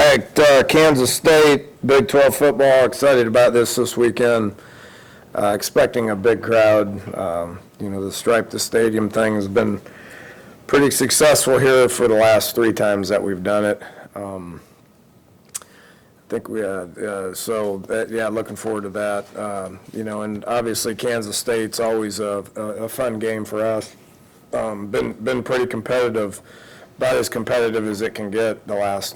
impact Kansas State, Big 12 football. Excited about this weekend. Expecting a big crowd. The Stripe the Stadium thing has been pretty successful here for the last 3 times that we've done it. I think looking forward to that. And obviously Kansas State's always a fun game for us. Been pretty competitive, about as competitive as it can get the last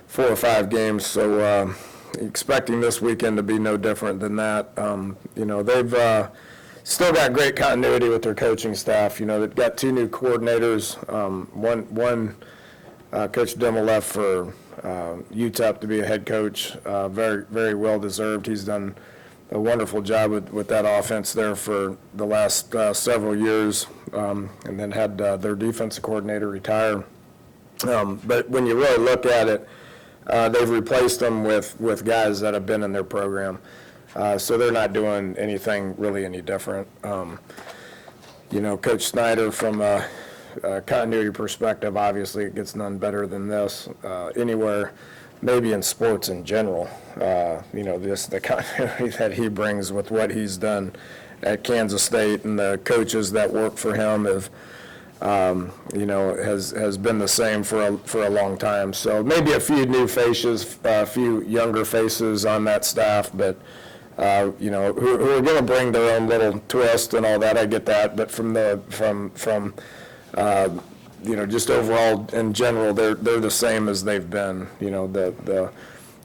4 or 5 games. So expecting this weekend to be no different than that. They've still got great continuity with their coaching staff. They've got 2 new coordinators. One Coach Dimmel left for UTEP to be a head coach. Very, very well deserved. He's done a wonderful job with that offense there for the last several years, and then had their defensive coordinator retire. But when you really look at it, they've replaced them with guys that have been in their program. So they're not doing anything really any different. Coach Snyder, from a continuity perspective, obviously it gets none better than this anywhere, maybe in sports in general. The continuity that he brings with what he's done at Kansas State, and the coaches that work for him have has been the same for a long time. So maybe a few new faces, a few younger faces on that staff, but who are going to bring their own little twist and all that. I get that, but from just overall in general, they're the same as they've been. The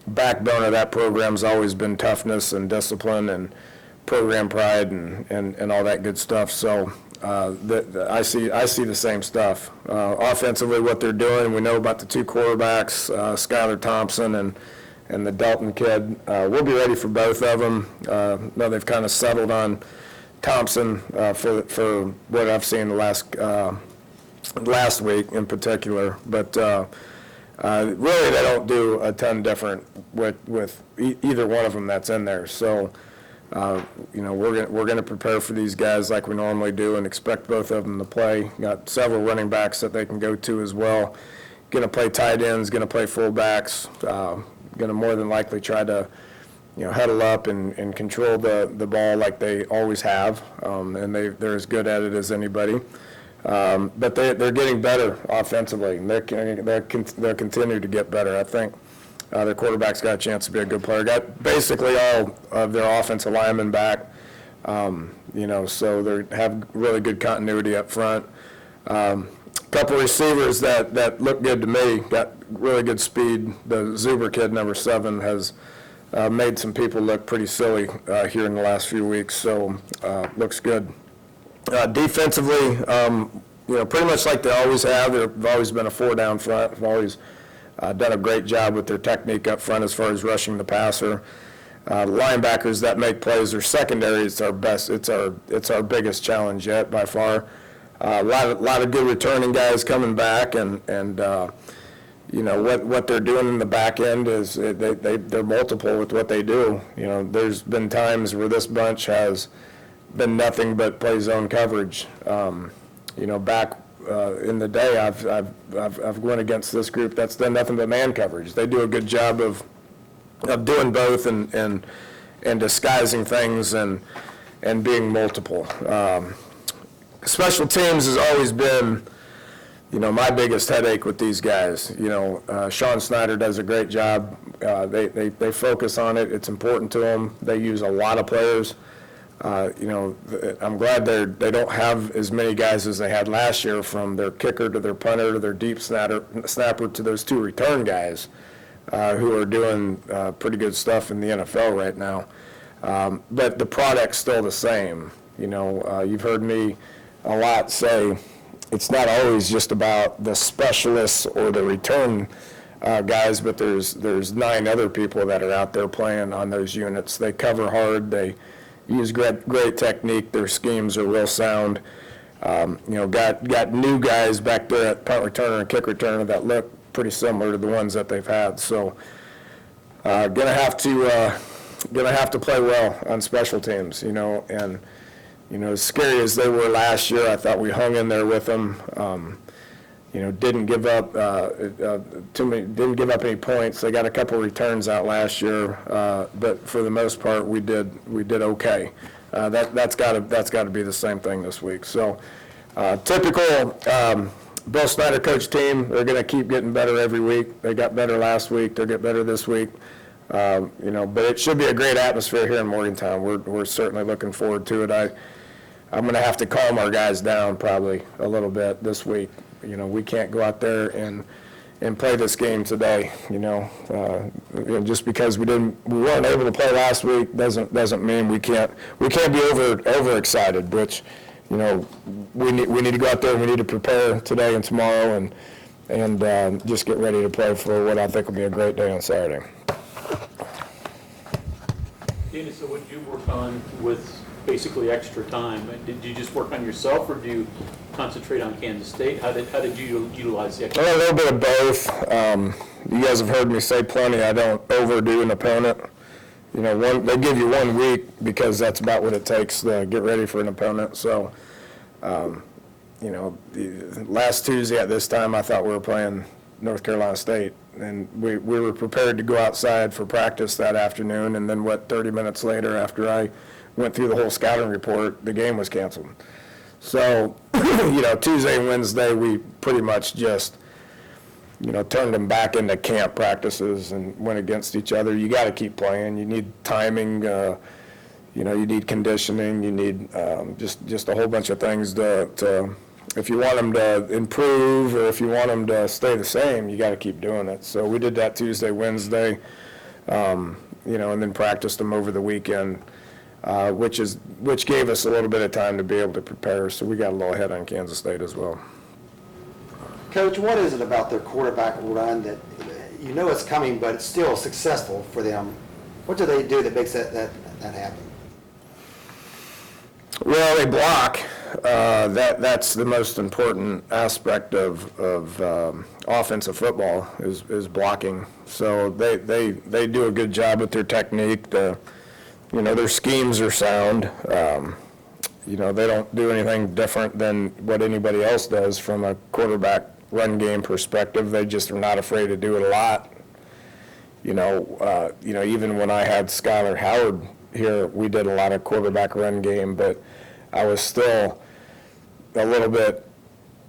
backbone of that program's always been toughness and discipline and program pride and all that good stuff. So I see the same stuff. Offensively, what they're doing, we know about the 2 quarterbacks, Skylar Thompson and the Dalton kid. We'll be ready for both of them. Now they've kind of settled on Thompson for what I've seen the last week in particular. But really, they don't do a ton different with either one of them that's in there. So. We're going to prepare for these guys like we normally do and expect both of them to play. Got several running backs that they can go to as well. Going to play tight ends, going to play fullbacks. Going to more than likely try to, huddle up and control the ball like they always have, and they're as good at it as anybody. But they're getting better offensively, and they'll continue to get better, I think. Their quarterback's got a chance to be a good player. Got basically all of their offensive linemen back, so they have really good continuity up front. Couple receivers that look good to me, got really good speed. The Zuber kid, number 7, has made some people look pretty silly here in the last few weeks, so looks good. Defensively, pretty much like they always have. They've always been a 4-down front. They've always done a great job with their technique up front as far as rushing the passer. Linebackers that make plays, their secondary is our best. It's our biggest challenge yet by far. A lot of good returning guys coming back, and what they're doing in the back end is they're multiple with what they do. There's been times where this bunch has been nothing but play zone coverage. Back in the day, I've went against this group that's done nothing but man coverage. They do a good job of doing both and disguising things and being multiple. Special teams has always been, my biggest headache with these guys. Sean Snyder does a great job. They focus on it. It's important to them. They use a lot of players. I'm glad they don't have as many guys as they had last year, from their kicker to their punter to their deep snapper to those 2 return guys who are doing pretty good stuff in the NFL right now. But the product's still the same. You've heard me a lot say it's not always just about the specialists or the return guys, but there's 9 other people that are out there playing on those units. They cover hard. They use great technique. Their schemes are real sound. Got new guys back there at punt returner and kick returner that look pretty similar to the ones that they've had. So gonna have to play well on special teams. As scary as they were last year, I thought we hung in there with them. didn't give up didn't give up any points. They got a couple returns out last year, but for the most part, we did okay. That's got to be the same thing this week. So, typical Bill Snyder coach team. They're going to keep getting better every week. They got better last week. They'll get better this week. But it should be a great atmosphere here in Morgantown. We're certainly looking forward to it. I'm going to have to calm our guys down probably a little bit this week. We can't go out there and play this game today. Just because we weren't able to play last week doesn't mean we can't be overexcited. Which, we need to go out there and we need to prepare today and tomorrow and just get ready to play for what I think will be a great day on Saturday. Dana, so what did you work on with basically extra time? Did you just work on yourself, or do you concentrate on Kansas State? How did you utilize the extra time? A little bit of both. You guys have heard me say plenty. I don't overdo an opponent. They give you 1 week because that's about what it takes to get ready for an opponent. So, last Tuesday at this time, I thought we were playing North Carolina State, and we were prepared to go outside for practice that afternoon, and then 30 minutes later, after I went through the whole scouting report, the game was canceled. So, Tuesday and Wednesday, we pretty much just, turned them back into camp practices and went against each other. You got to keep playing. You need timing. You need conditioning. You need just a whole bunch of things to if you want them to improve or if you want them to stay the same, you got to keep doing it. So we did that Tuesday, Wednesday, and then practiced them over the weekend, which gave us a little bit of time to be able to prepare. So we got a little ahead on Kansas State as well. Coach, what is it about their quarterback run that it's coming, but it's still successful for them? What do they do that makes that happen? Well, they block. That's the most important aspect of offensive football is blocking. So they do a good job with their technique. Their schemes are sound. They don't do anything different than what anybody else does from a quarterback run game perspective. They just are not afraid to do it a lot. Even when I had Skylar Howard here, we did a lot of quarterback run game, but I was still a little bit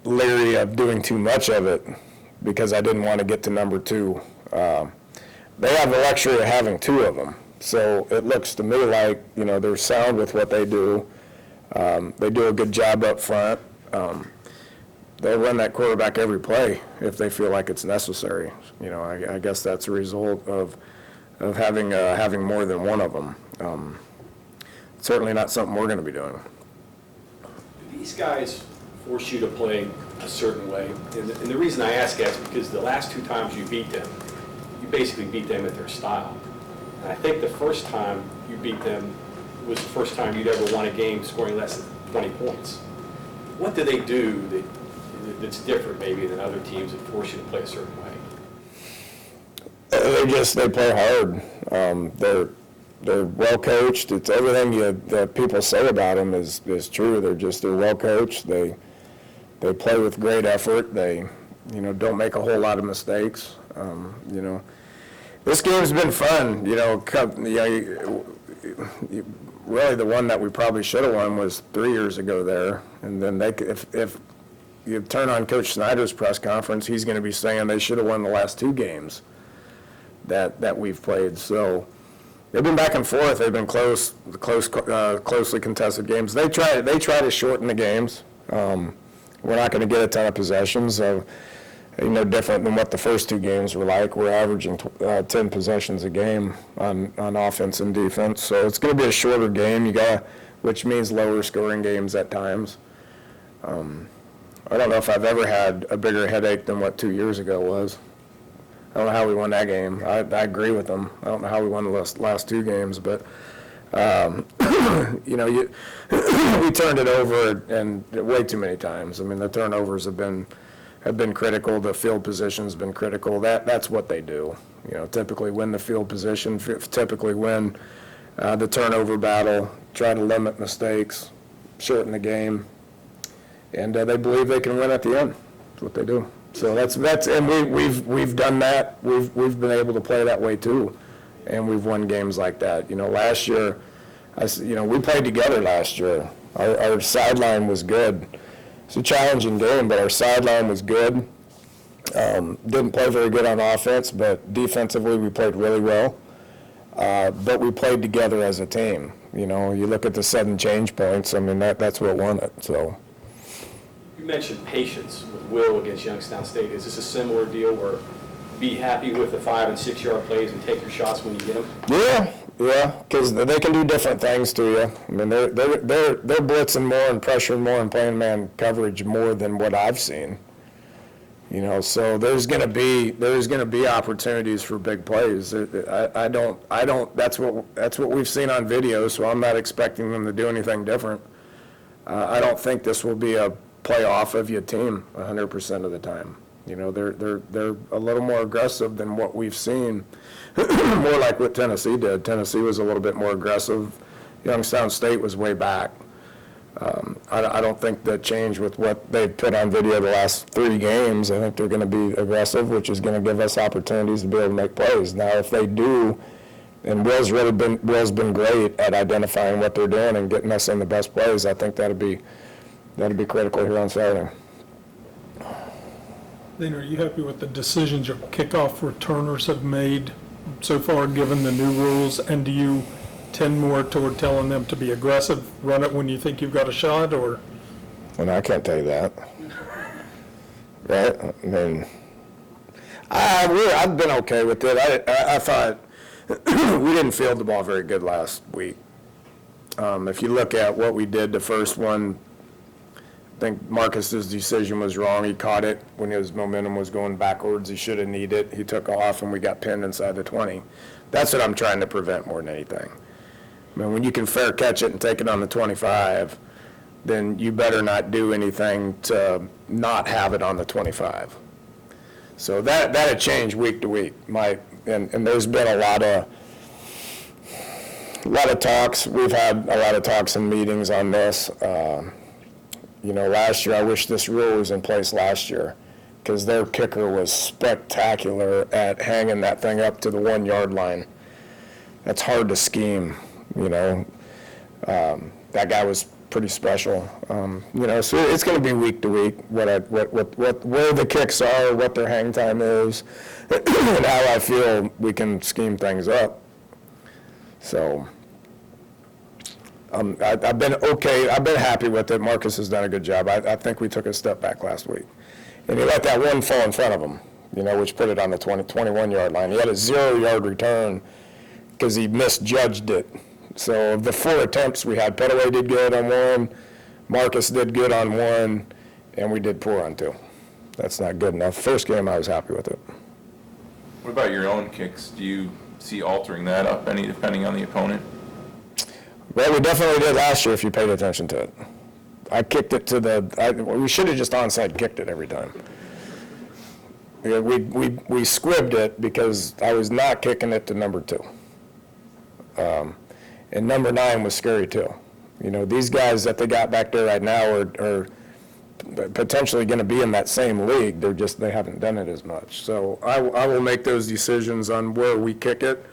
leery of doing too much of it because I didn't want to get to number 2. They have the luxury of having 2 of them. So it looks to me like, they're sound with what they do. They do a good job up front. They'll run that quarterback every play if they feel like it's necessary. I guess that's a result of having more than one of them. Certainly not something we're going to be doing. Do these guys force you to play a certain way? And the reason I ask that is because the last 2 times you beat them, you basically beat them at their style. And I think the first time you beat them was the first time you'd ever won a game scoring less than 20 points. What do they do that's different maybe than other teams that force you to play a certain way? They play hard. They're well coached. It's everything that people say about them is true. They're well coached. They play with great effort. They don't make a whole lot of mistakes. This game's been fun. Really the one that we probably should have won was 3 years ago there. And then if you turn on Coach Snyder's press conference, he's going to be saying they should have won the last 2 games that we've played. So they've been back and forth. They've been closely contested games. They try to shorten the games. We're not going to get a ton of possessions. Different than what the first 2 games were like. We're averaging 10 possessions a game on offense and defense. So it's going to be a shorter game. Which means lower scoring games at times. I don't know if I've ever had a bigger headache than what 2 years ago was. I don't know how we won that game. I agree with them. I don't know how we won the last 2 games, but we turned it over and way too many times. I mean, the turnovers have been critical. The field position's been critical. That's what they do. Typically win the field position. Typically win the turnover battle. Try to limit mistakes, shorten the game, and they believe they can win at the end. what they do. So and we've done that. We've been able to play that way too, and we've won games like that. Last year, we played together last year. Our sideline was good. It's a challenging game, but our sideline was good. Didn't play very good on offense, but defensively we played really well. But we played together as a team. You look at the 7 change points. I mean, that's what won it. So. You mentioned patience with Will against Youngstown State. Is this a similar deal where be happy with the 5 and 6 yard plays and take your shots when you get them? Yeah, because they can do different things to you. I mean, they're blitzing more and pressuring more and playing man coverage more than what I've seen. So there's going to be opportunities for big plays. I don't. That's what we've seen on video. So I'm not expecting them to do anything different. I don't think this will be a play off of your team 100% of the time. They're a little more aggressive than what we've seen. More like what Tennessee did. Tennessee was a little bit more aggressive. Youngstown State was way back. I don't think that changed with what they put on video the last 3 games. I think they're going to be aggressive, which is going to give us opportunities to be able to make plays. Now, if they do, and Will's been great at identifying what they're doing and getting us in the best plays, I think that'd be critical here on Saturday. Then are you happy with the decisions your kickoff returners have made so far, given the new rules? And do you tend more toward telling them to be aggressive, run it when you think you've got a shot, or? And I can't tell you that. Right? I mean, I've been okay with it. I thought we didn't field the ball very good last week. If you look at what we did the first one, I think Marcus's decision was wrong. He caught it when his momentum was going backwards. He should have kneed it. He took off, and we got pinned inside the 20. That's what I'm trying to prevent more than anything. I mean, when you can fair catch it and take it on the 25, then you better not do anything to not have it on the 25. So that had changed week to week. And there's been a lot of talks. We've had a lot of talks and meetings on this. Last year, I wish this rule was in place last year, because their kicker was spectacular at hanging that thing up to the 1 yard line. That's hard to scheme, that guy was pretty special. So it's going to be week to week where the kicks are, what their hang time is, and how I feel we can scheme things up. So I've been okay. I've been happy with it. Marcus has done a good job. I think we took a step back last week. And he let that one fall in front of him, which put it on the 21 yard line. He had a 0 yard return because he misjudged it. So of the 4 attempts we had, Petaway did good on 1, Marcus did good on 1, and we did poor on 2. That's not good enough. First game, I was happy with it. What about your own kicks? Do you see altering that up any depending on the opponent? Well, we definitely did last year if you paid attention to it. I kicked it to we should have just onside kicked it every time. We squibbed it because I was not kicking it to number 2. And number 9 was scary too. These guys that they got back there right now are potentially going to be in that same league. They haven't done it as much. So I will make those decisions on where we kick it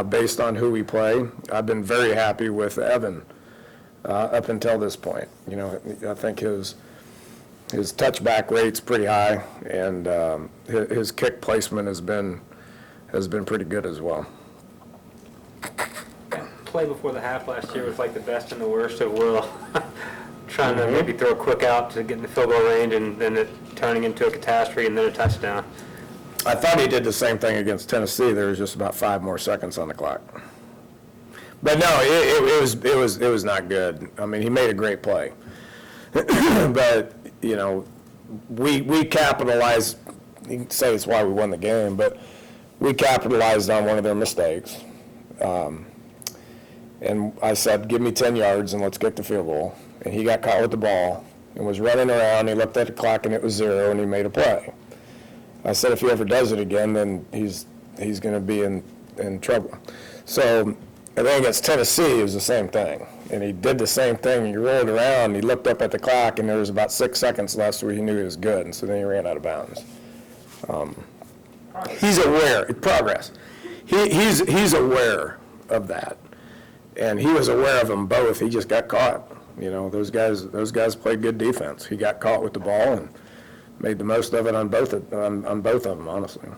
based on who we play. I've been very happy with Evan up until this point. I think his touchback rate's pretty high, and his kick placement has been pretty good as well. Play before the half last year was like the best and the worst of Will. Trying to maybe throw a quick out to get in the field goal range, and then it turning into a catastrophe and then a touchdown. I thought he did the same thing against Tennessee. There was just about 5 more seconds on the clock. But no, it was not good. I mean, he made a great play. But, we capitalized. You can say it's why we won the game, but we capitalized on one of their mistakes. And I said, give me 10 yards and let's get the field goal. And he got caught with the ball and was running around. He looked at the clock and it was 0, and he made a play. I said, if he ever does it again, then he's going to be in trouble. So I think against Tennessee, it was the same thing. And he did the same thing. He rolled around, he looked up at the clock, and there was about 6 seconds left where he knew he was good, and so then he ran out of bounds. He's aware, progress. He's aware of that. And he was aware of them both. He just got caught. You know, those guys played good defense. He got caught with the ball and made the most of it on both of them, honestly.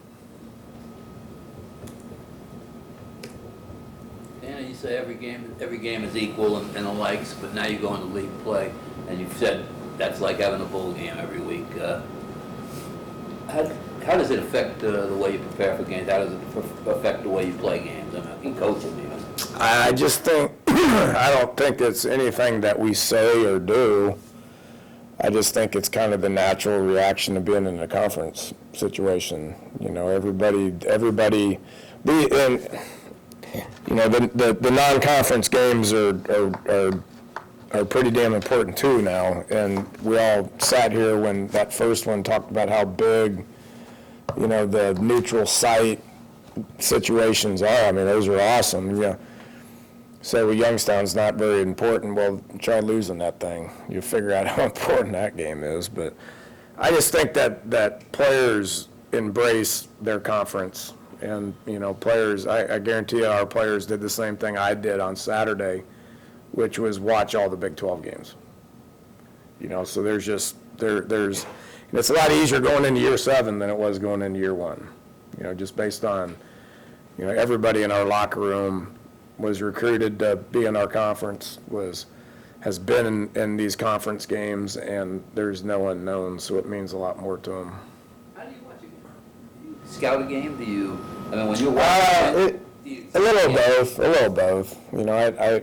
And you say every game is equal and the likes, but now you go into league play, and you've said that's like having a bowl game every week. How does it affect the way you prepare for games? How does it affect the way you play games? I mean, coaching even. I just think, I don't think it's anything that we say or do. I just think it's kind of the natural reaction to being in a conference situation. You know, everybody, and, you know, the non-conference games are pretty damn important too now. And we all sat here when that first one talked about how big, you know, the neutral site situations are. I mean, those are awesome. Yeah. Say, well, Youngstown's not very important. Well, try losing that thing. You figure out how important that game is. But I just think that players embrace their conference. And, you know, players, I guarantee you our players did the same thing I did on Saturday, which was watch all the Big 12 games. You know, so there's just, there's, and it's a lot easier going into year 7 than it was going into year 1. You know, just based on, you know, everybody in our locker room was recruited to be in our conference, has been in these conference games, and there's no unknowns, so it means a lot more to them. How do you watch a game? Do you scout a game? Do you, I mean, when you're watching A little both. You know,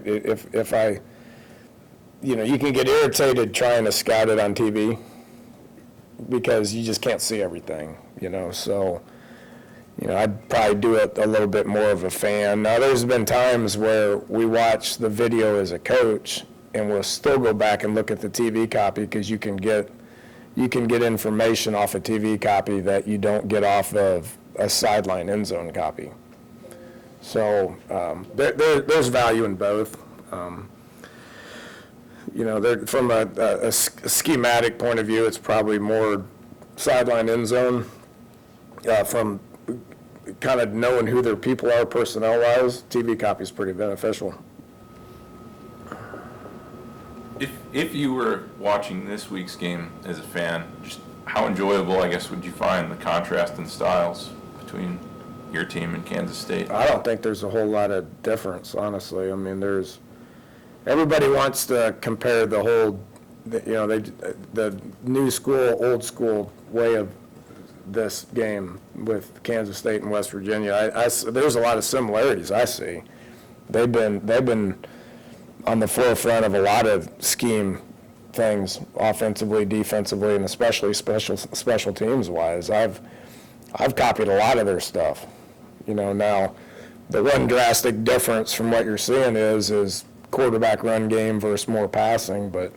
if I, you know, you can get irritated trying to scout it on TV because you just can't see everything, you know, so, you know, I'd probably do it a little bit more of a fan. Now, there's been times where we watch the video as a coach and we'll still go back and look at the TV copy because you can get information off a TV copy that you don't get off of a sideline end zone copy. So there's value in both. You know, from a schematic point of view, it's probably more sideline end zone. From kind of knowing who their people are personnel-wise, TV copy is pretty beneficial. If you were watching this week's game as a fan, just how enjoyable, I guess, would you find the contrast in styles between your team and Kansas State? I don't think there's a whole lot of difference, honestly. I mean, everybody wants to compare the whole, you know, the new school, old school way of this game with Kansas State and West Virginia. There's a lot of similarities I see. They've been on the forefront of a lot of scheme things, offensively, defensively, and especially special teams wise. I've copied a lot of their stuff. You know, now the one drastic difference from what you're seeing is quarterback run game versus more passing, but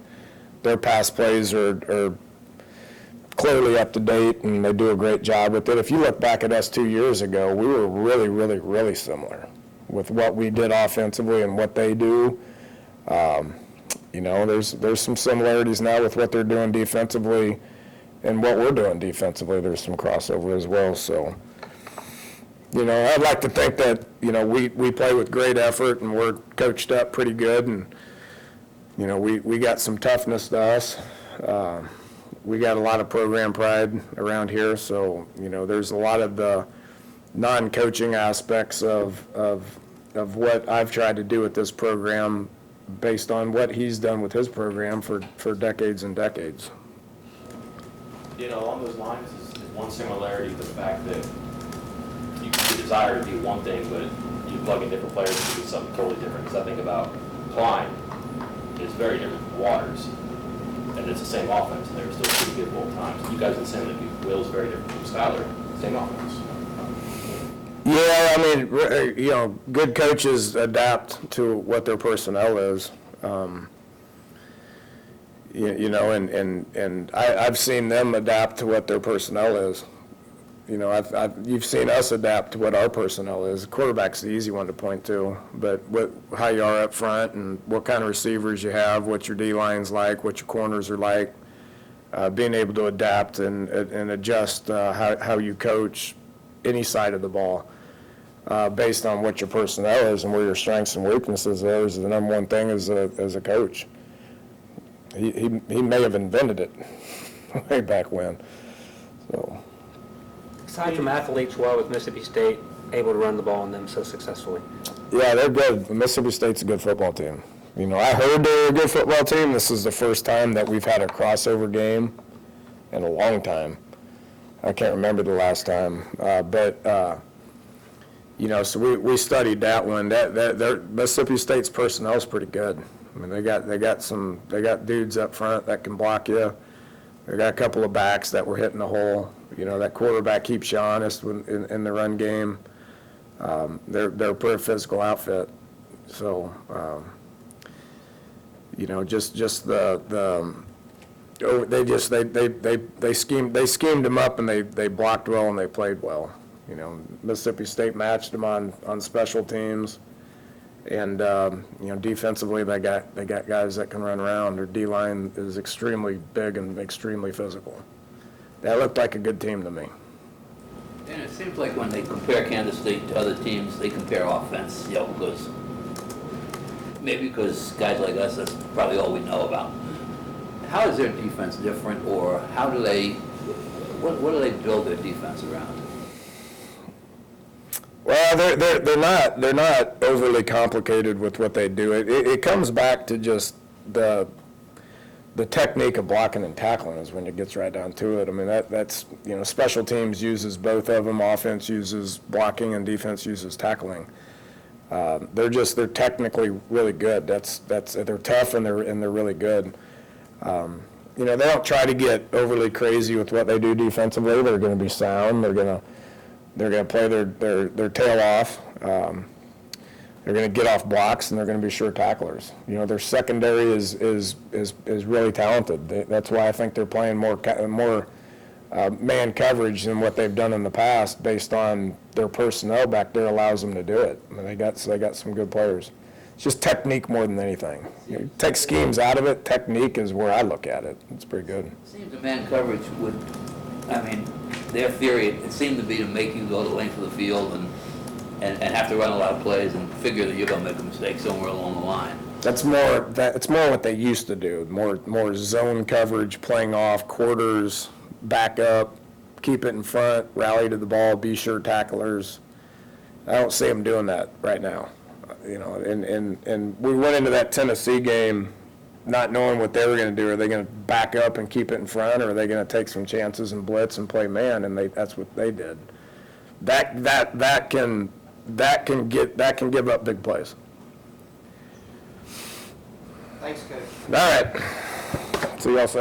their pass plays are clearly up to date, and they do a great job with it. If you look back at us 2 years ago, we were really, really, really similar with what we did offensively and what they do. You know, there's some similarities now with what they're doing defensively and what we're doing defensively. There's some crossover as well. So, you know, I'd like to think that, you know, we play with great effort and we're coached up pretty good, and, you know, we got some toughness to us. We got a lot of program pride around here, so, you know, there's a lot of the non-coaching aspects of what I've tried to do with this program based on what he's done with his program for decades and decades. You know, along those lines is one similarity to the fact that you desire to be one thing, but you plug in different players to do something totally different. Because I think about Klein is very different from Waters, and it's the same offense, and they're still pretty good both times. You guys are the same, like Will's very different from Skyler, same offense. Yeah, I mean, you know, good coaches adapt to what their personnel is. You know, and I've seen them adapt to what their personnel is. you've seen us adapt to what our personnel is. Quarterback's the easy one to point to, but how you are up front and what kind of receivers you have, what your D-line's like, what your corners are like, being able to adapt and adjust how you coach any side of the ball based on what your personnel is and where your strengths and weaknesses are is the number one thing as a coach. He may have invented it way back when. So. Aside from athletes, well, with Mississippi State able to run the ball on them so successfully? Yeah, they're good. Mississippi State's a good football team. I heard they were a good football team. This is the first time that we've had a crossover game in a long time. I can't remember the last time, so we studied that one. Their Mississippi State's personnel is pretty good. I mean, they got dudes up front that can block you. They got a couple of backs that were hitting the hole. That quarterback keeps you honest in the run game. They're a pretty physical outfit. So, they schemed them up and they blocked well and they played well. Mississippi State matched them on special teams. And, defensively, they got guys that can run around. Their D-line is extremely big and extremely physical. That looked like a good team to me. And it seems like when they compare Kansas State to other teams, they compare offense, because guys like us, that's probably all we know about. How is their defense different, or what do they build their defense around? Well, they're not overly complicated with what they do. It comes back to just the technique of blocking and tackling is when it gets right down to it. I mean, that's special teams uses both of them. Offense uses blocking and defense uses tackling. They're technically really good. They're tough and they're really good. They don't try to get overly crazy with what they do defensively. They're going to be sound. They're going to play their tail off. They're going to get off blocks, and they're going to be sure tacklers. Their secondary is really talented. That's why I think they're playing more man coverage than what they've done in the past, based on their personnel back there allows them to do it. I mean, they got some good players. It's just technique more than anything. Take schemes out of it. Technique is where I look at it. It's pretty good. It seems the man coverage their theory, it seemed to be to make you go the length of the field and have to run a lot of plays and figure that you're going to make a mistake somewhere along the line. It's more what they used to do. More zone coverage, playing off quarters, back up, keep it in front, rally to the ball, be sure tacklers. I don't see them doing that right now. And we went into that Tennessee game not knowing what they were going to do. Are they going to back up and keep it in front, or are they going to take some chances and blitz and play man? And that's what they did. That can give up big plays. Thanks, Coach. All right. See y'all soon.